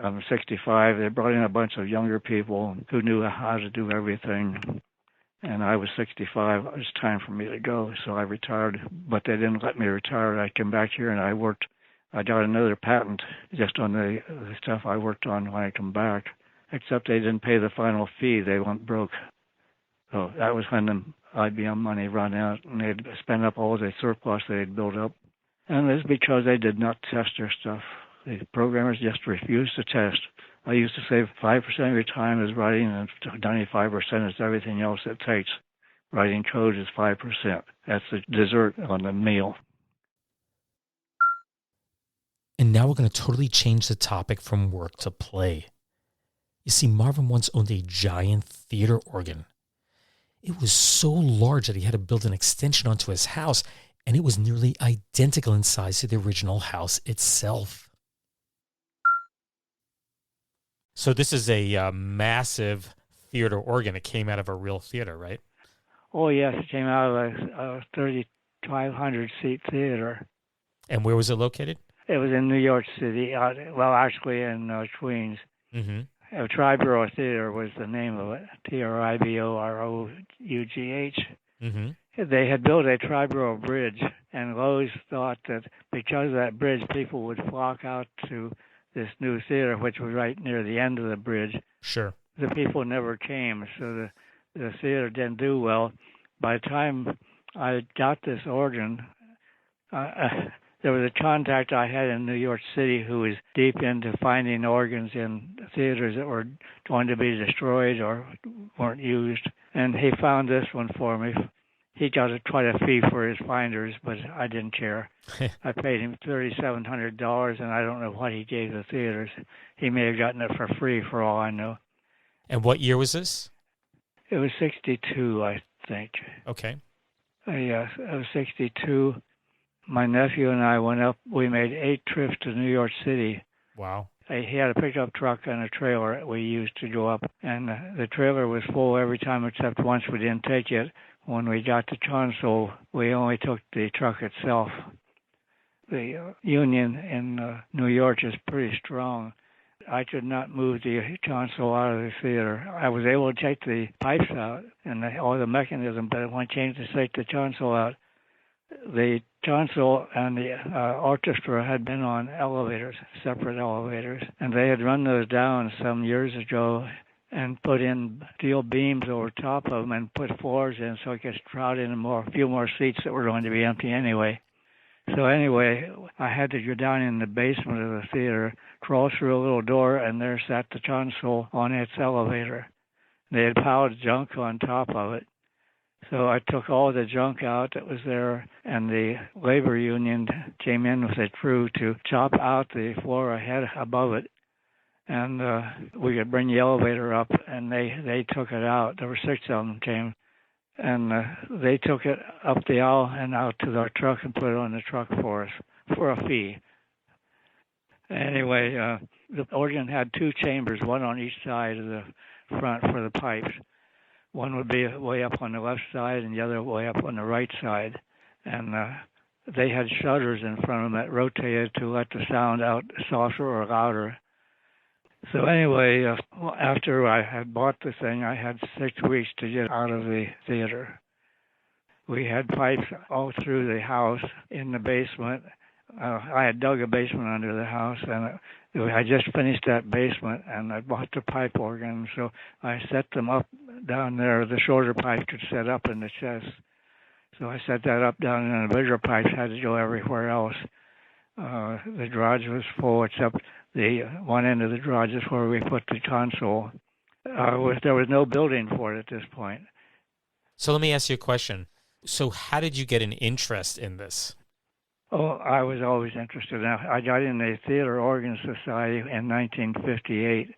I'm 65. They brought in a bunch of younger people who knew how to do everything, and I was 65. It was time for me to go, so I retired. But they didn't let me retire. I came back here and I worked. I got another patent just on the stuff I worked on when I come back, except they didn't pay the final fee. They went broke. So that was when the IBM money ran out, and they'd spent up all the surplus they'd built up. And it's because they did not test their stuff. The programmers just refused to test. I used to say 5% of your time is writing, and 95% is everything else it takes. Writing code is 5%. That's the dessert on the meal. And now we're going to totally change the topic from work to play. You see, Marvin once owned a giant theater organ. It was so large that he had to build an extension onto his house, and it was nearly identical in size to the original house itself. So this is a massive theater organ. It came out of a real theater, right? Oh, yes, it came out of a 3,500-seat theater. And where was it located? It was in New York City, actually in Queens. Mm-hmm. Triborough Theater was the name of it, Triboroughh. Mm-hmm. They had built a Triborough Bridge, and Lowe's thought that because of that bridge, people would flock out to this new theater, which was right near the end of the bridge. Sure. The people never came, so the theater didn't do well. By the time I got this organ, there was a contact I had in New York City who was deep into finding organs in theaters that were going to be destroyed or weren't used. And he found this one for me. He got quite a fee for his finders, but I didn't care. I paid him $3,700, and I don't know what he gave the theaters. He may have gotten it for free for all I know. And what year was this? It was 62, I think. Okay. Yes, it was 62. My nephew and I went up. We made 8 trips to New York City. Wow. He had a pickup truck and a trailer that we used to go up. And the trailer was full every time except once we didn't take it. When we got to console, we only took the truck itself. The union in New York is pretty strong. I could not move the console out of the theater. I was able to take the pipes out and all the mechanism, but when I changed to take the console out, the console and the orchestra had been on elevators, separate elevators, and they had run those down some years ago and put in steel beams over top of them and put floors in so it could crowd in a few more seats that were going to be empty anyway. So anyway, I had to go down in the basement of the theater, crawl through a little door, and there sat the console on its elevator. They had piled junk on top of it. So I took all the junk out that was there, and the labor union came in with a crew to chop out the floor ahead above it, and we could bring the elevator up, and they took it out. There were 6 of them came, and they took it up the aisle and out to our truck and put it on the truck for us for a fee. Anyway, the organ had 2 chambers, one on each side of the front for the pipes. One would be way up on the left side and the other way up on the right side. And they had shutters in front of them that rotated to let the sound out softer or louder. So anyway, after I had bought the thing, I had 6 weeks to get out of the theater. We had pipes all through the house in the basement. I had dug a basement under the house, and I just finished that basement, and I bought the pipe organ, so I set them up down there. The shorter pipes could set up in the chest, so I set that up down, and the bigger pipes had to go everywhere else. The garage was full, except the one end of the garage is where we put the console. There was no building for it at this point. So let me ask you a question. So how did you get an interest in this? Oh, I was always interested. I got in the Theater Organ Society in 1958.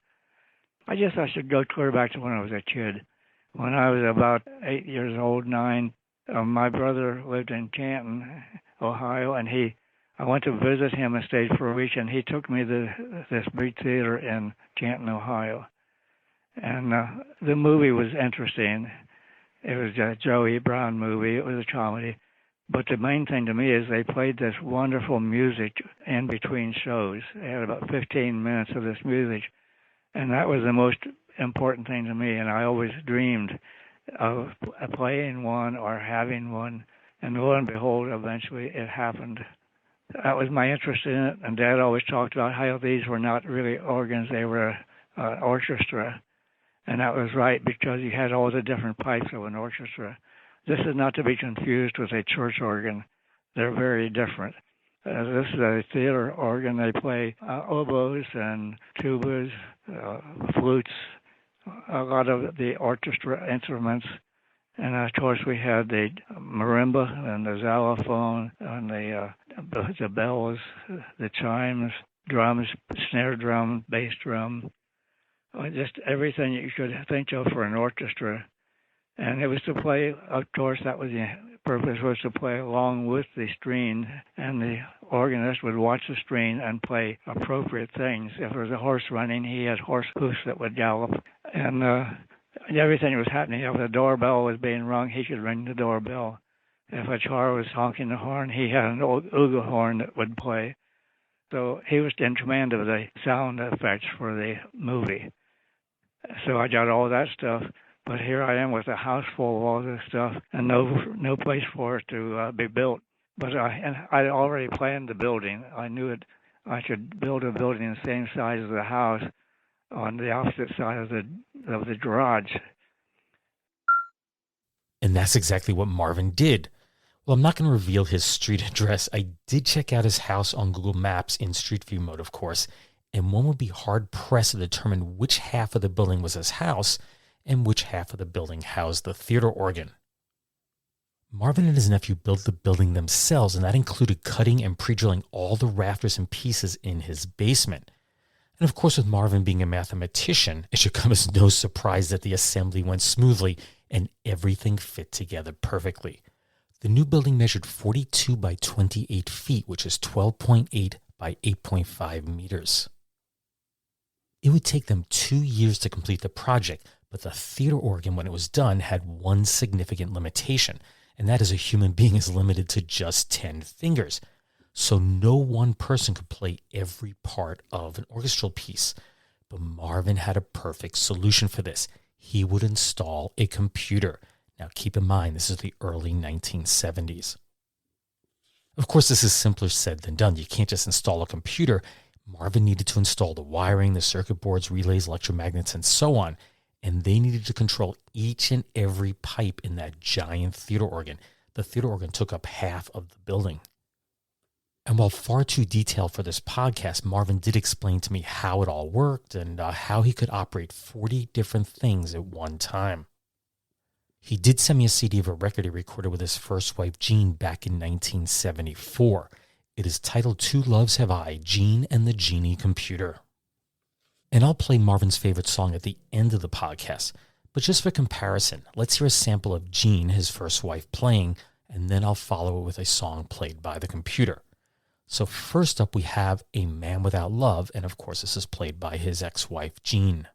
I guess I should go clear back to when I was a kid. When I was about 8 years old, 9, my brother lived in Canton, Ohio, and I went to visit him and stayed for a week, and he took me to this big theater in Canton, Ohio. And the movie was interesting. It was a Joey Brown movie. It was a comedy. But the main thing to me is they played this wonderful music in between shows. They had about 15 minutes of this music, and that was the most important thing to me, and I always dreamed of playing one or having one, and lo and behold, eventually it happened. That was my interest in it, and Dad always talked about how these were not really organs, they were an orchestra, and that was right because you had all the different pipes of an orchestra. This is not to be confused with a church organ. They're very different. This is a theater organ. They play oboes and tubas, flutes, a lot of the orchestra instruments. And of course we had the marimba and the xylophone and the bells, the chimes, drums, snare drum, bass drum, just everything you could think of for an orchestra. And it was to play, of course, that was the purpose, was to play along with the string, and the organist would watch the string and play appropriate things. If there was a horse running, he had horse hoofs that would gallop. And everything was happening. If the doorbell was being rung, he could ring the doorbell. If a car was honking the horn, he had an old ogle horn that would play. So he was in command of the sound effects for the movie. So I got all that stuff. But here I am with a house full of all this stuff and no place for it to be built. But I'd already planned the building. I knew I could build a building the same size as the house on the opposite side of the garage. And that's exactly what Marvin did. Well, I'm not going to reveal his street address. I did check out his house on Google Maps in Street View mode, of course, and one would be hard-pressed to determine which half of the building was his house and which half of the building housed the theater organ. Marvin and his nephew built the building themselves, and that included cutting and pre-drilling all the rafters and pieces in his basement. And of course, with Marvin being a mathematician, it should come as no surprise that the assembly went smoothly and everything fit together perfectly. The new building measured 42 by 28 feet, which is 12.8 by 8.5 meters. It would take them 2 years to complete the project, but the theater organ, when it was done, had one significant limitation, and that is a human being is limited to just 10 fingers. So no one person could play every part of an orchestral piece. But Marvin had a perfect solution for this. He would install a computer. Now keep in mind, this is the early 1970s. Of course, this is simpler said than done. You can't just install a computer. Marvin needed to install the wiring, the circuit boards, relays, electromagnets, and so on. And they needed to control each and every pipe in that giant theater organ. The theater organ took up half of the building. And while far too detailed for this podcast, Marvin did explain to me how it all worked and how he could operate 40 different things at one time. He did send me a CD of a record he recorded with his first wife, Jean, back in 1974. It is titled Two Loves Have I, Jean and the Genie Computer. And I'll play Marvin's favorite song at the end of the podcast. But just for comparison, let's hear a sample of Jean, his first wife, playing, and then I'll follow it with a song played by the computer. So first up, we have A Man Without Love, and of course this is played by his ex-wife, Jean.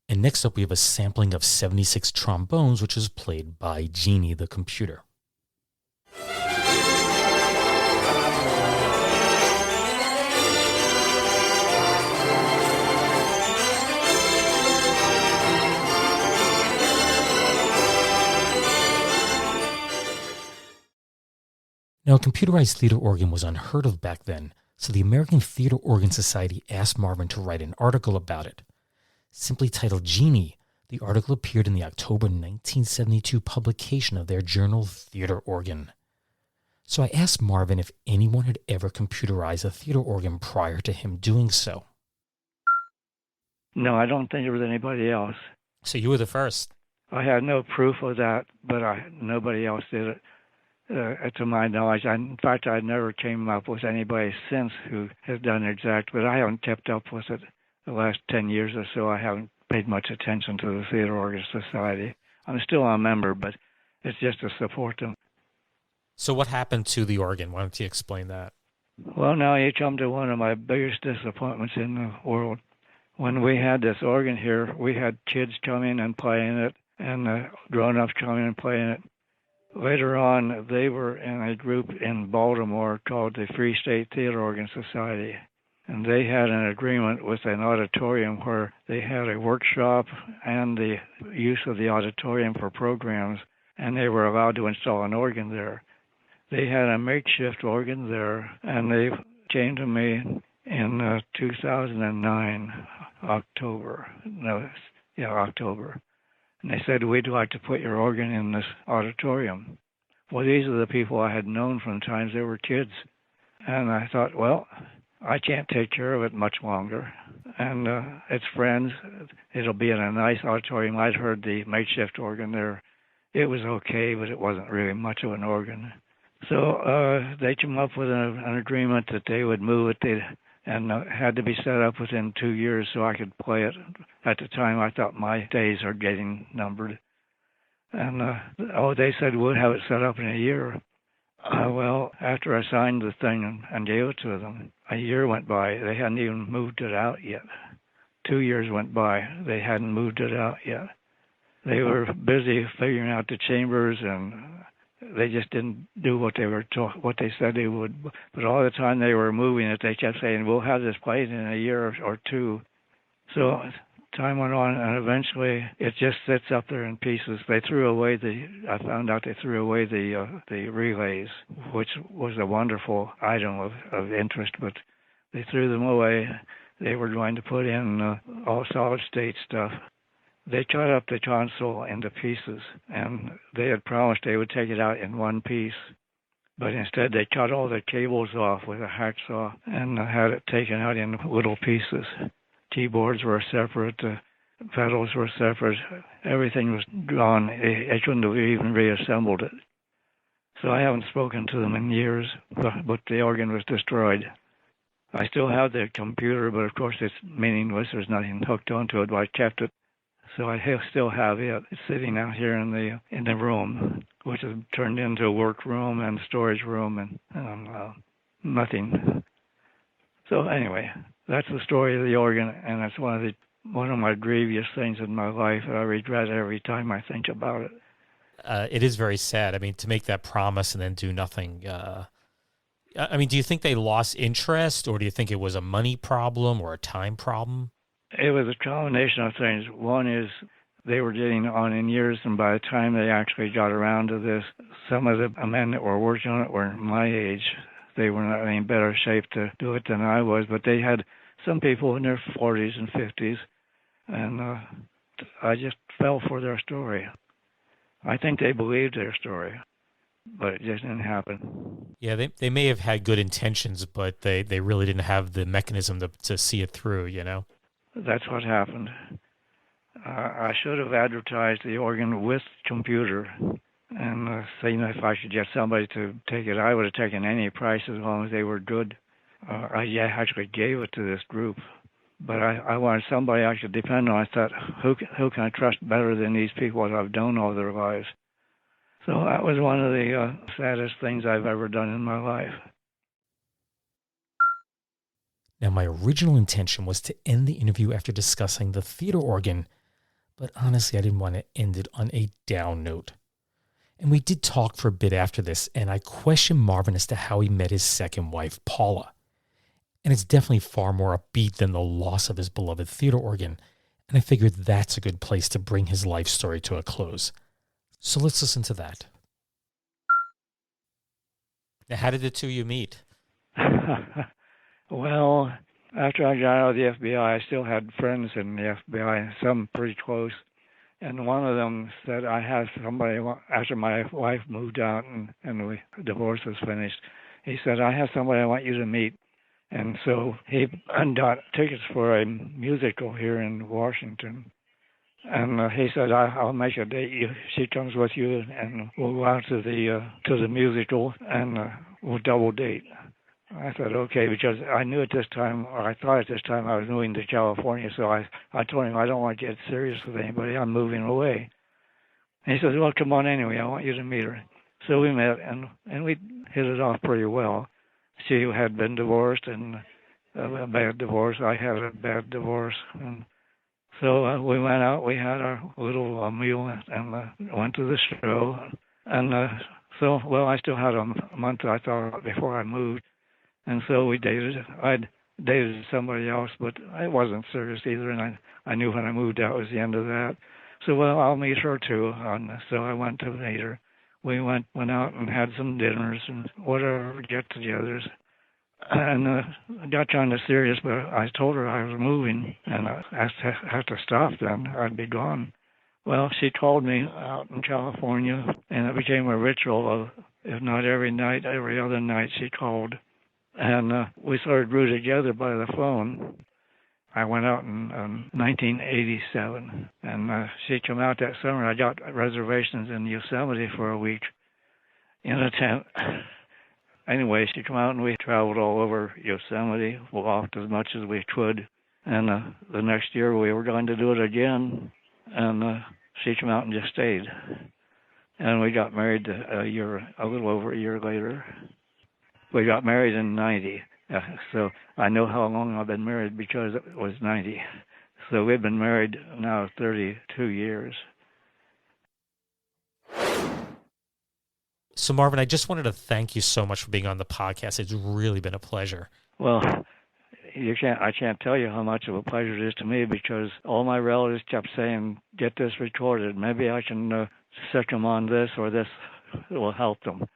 And next up, we have a sampling of 76 trombones, which is played by Jeannie, the computer. Now, a computerized theater organ was unheard of back then, so the American Theater Organ Society asked Marvin to write an article about it. Simply titled Genie, the article appeared in the October 1972 publication of their journal Theater Organ. So I asked Marvin if anyone had ever computerized a theater organ prior to him doing so. No, I don't think there was anybody else. So you were the first. I had no proof of that, but nobody else did it. To my knowledge, in fact, I never came up with anybody since who has done it exact, but I haven't kept up with it the last 10 years or so. I haven't paid much attention to the Theater Organ Society. I'm still a member, but it's just to support them. So what happened to the organ? Why don't you explain that? Well, now you come to one of my biggest disappointments in the world. When we had this organ here, we had kids come in and playing it, and grown-ups coming and playing it. Later on, they were in a group in Baltimore called the Free State Theater Organ Society. And they had an agreement with an auditorium where they had a workshop and the use of the auditorium for programs, and they were allowed to install an organ there. They had a makeshift organ there, and they came to me in 2009, October. And they said, we'd like to put your organ in this auditorium. Well, these are the people I had known from the times they were kids. And I thought, well, I can't take care of it much longer. And it's friends. It'll be in a nice auditorium. I'd heard the makeshift organ there. It was okay, but it wasn't really much of an organ. So they came up with an agreement that they would move it and had to be set up within 2 years so I could play it. At the time, I thought my days are getting numbered. And they said we'll have it set up in a year. Well, after I signed the thing and gave it to them, a year went by. They hadn't even moved it out yet. 2 years went by. They hadn't moved it out yet. They were busy figuring out the chambers, and they just didn't do what they said they would. But all the time they were moving it, they kept saying, we'll have this played in a year or two. So time went on, and eventually it just sits up there in pieces. I found out they threw away the relays, which was a wonderful item of interest, but they threw them away. They were going to put in all solid-state stuff. They cut up the console into pieces, and they had promised they would take it out in one piece. But instead, they cut all the cables off with a hacksaw and had it taken out in little pieces. Keyboards were separate, pedals were separate, everything was gone. They couldn't have even reassembled it. So I haven't spoken to them in years, but the organ was destroyed. I still have the computer, but of course it's meaningless. There's nothing hooked onto it, but I kept it. So I still have it. It's sitting out here in the room, which is turned into a workroom and storage room and nothing. So anyway, that's the story of the organ, and it's one of my grievous things in my life that I regret every time I think about it. It is very sad. I mean, to make that promise and then do nothing. Do you think they lost interest, or do you think it was a money problem or a time problem? It was a combination of things. One is they were getting on in years, and by the time they actually got around to this, some of the men that were working on it were my age. They were not in better shape to do it than I was, but they had some people in their 40s and 50s, And I just fell for their story. I think they believed their story, but it just didn't happen. Yeah, they may have had good intentions, but they really didn't have the mechanism to see it through, you know? That's what happened. I should have advertised the organ with computer and saying if I should get somebody to take it. I would have taken any price as long as they were good. I actually gave it to this group, but I wanted somebody I could depend on. I thought, who can I trust better than these people that I've known all their lives? So that was one of the saddest things I've ever done in my life. Now, my original intention was to end the interview after discussing the theater organ, but honestly, I didn't want to end it on a down note. And we did talk for a bit after this, and I questioned Marvin as to how he met his second wife, Paula. And it's definitely far more upbeat than the loss of his beloved theater organ, and I figured that's a good place to bring his life story to a close. So let's listen to that. Now, how did the two of you meet? Well, after I got out of the FBI, I still had friends in the FBI, some pretty close. And one of them said, I had somebody, after my wife moved out and the divorce was finished, he said, I have somebody I want you to meet. And so he got tickets for a musical here in Washington. And he said, I'll make a date. She comes with you, and we'll go out to the musical, and we'll double date. I said, okay, because I knew at this time, or I thought at this time I was moving to California, so I told him I don't want to get serious with anybody. I'm moving away. And he says, well, come on anyway. I want you to meet her. So we met, and we hit it off pretty well. She had been divorced, and a bad divorce. I had a bad divorce. And so we went out. We had our little meal and went to the show. And I still had a month, I thought, before I moved. And so we dated. I'd dated somebody else, but it wasn't serious either. And I knew when I moved out was the end of that. So, I'll meet her too. So I went to meet her. We went out and had some dinners and whatever, get-togethers. And got kind of serious, but I told her I was moving, and I had to stop then. I'd be gone. Well, she called me out in California, and it became a ritual of, if not every night, every other night she called. And we sort of grew together by the phone. I went out in 1987, and she came out that summer. I got reservations in Yosemite for a week in a tent. Anyway, she came out and we traveled all over Yosemite, walked as much as we could. And the next year we were going to do it again, and she came out and just stayed. And we got married a little over a year later. We got married in 90, so I know how long I've been married because it was 90. So we've been married now 32 years. So Marvin, I just wanted to thank you so much for being on the podcast. It's really been a pleasure. Well, I can't tell you how much of a pleasure it is to me because all my relatives kept saying, get this recorded. Maybe I can stick them on this or this will help them.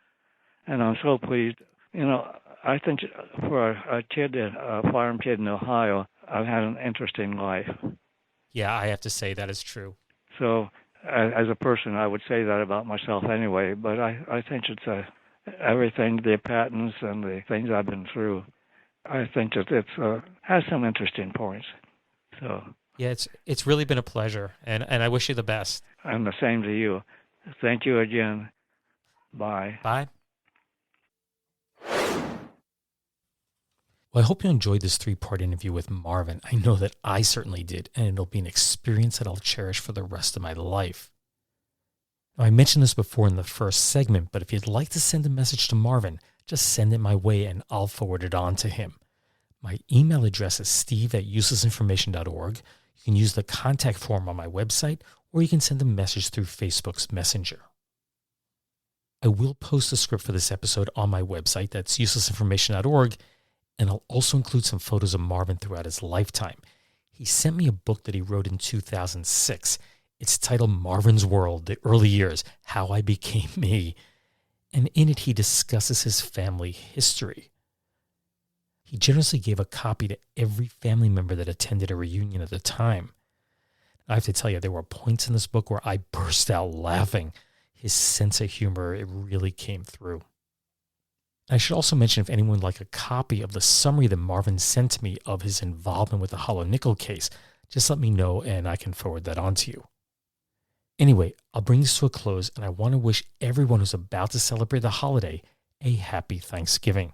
And I'm so pleased. I think for a kid, a farm kid in Ohio, I've had an interesting life. Yeah, I have to say that is true. So as a person, I would say that about myself anyway, but I think it's everything, the patents and the things I've been through, I think that it has some interesting points. So yeah, it's really been a pleasure, and I wish you the best. And the same to you. Thank you again. Bye. Bye. Well, I hope you enjoyed this 3-part interview with Marvin. I know that I certainly did, and it'll be an experience that I'll cherish for the rest of my life. Now, I mentioned this before in the first segment, but if you'd like to send a message to Marvin, just send it my way and I'll forward it on to him. My email address is steve@uselessinformation.org. You can use the contact form on my website, or you can send a message through Facebook's Messenger. I will post a script for this episode on my website, that's uselessinformation.org, and I'll also include some photos of Marvin throughout his lifetime. He sent me a book that he wrote in 2006. It's titled Marvin's World, The Early Years, How I Became Me. And in it, he discusses his family history. He generously gave a copy to every family member that attended a reunion at the time. I have to tell you, there were points in this book where I burst out laughing. His sense of humor, it really came through. I should also mention, if anyone would like a copy of the summary that Marvin sent to me of his involvement with the Hollow Nickel case, just let me know and I can forward that on to you. Anyway, I'll bring this to a close, and I want to wish everyone who's about to celebrate the holiday a happy Thanksgiving.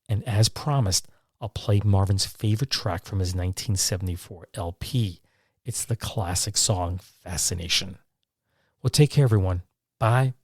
And as promised, I'll play Marvin's favorite track from his 1974 LP. It's the classic song, Fascination. Well, take care, everyone. Bye.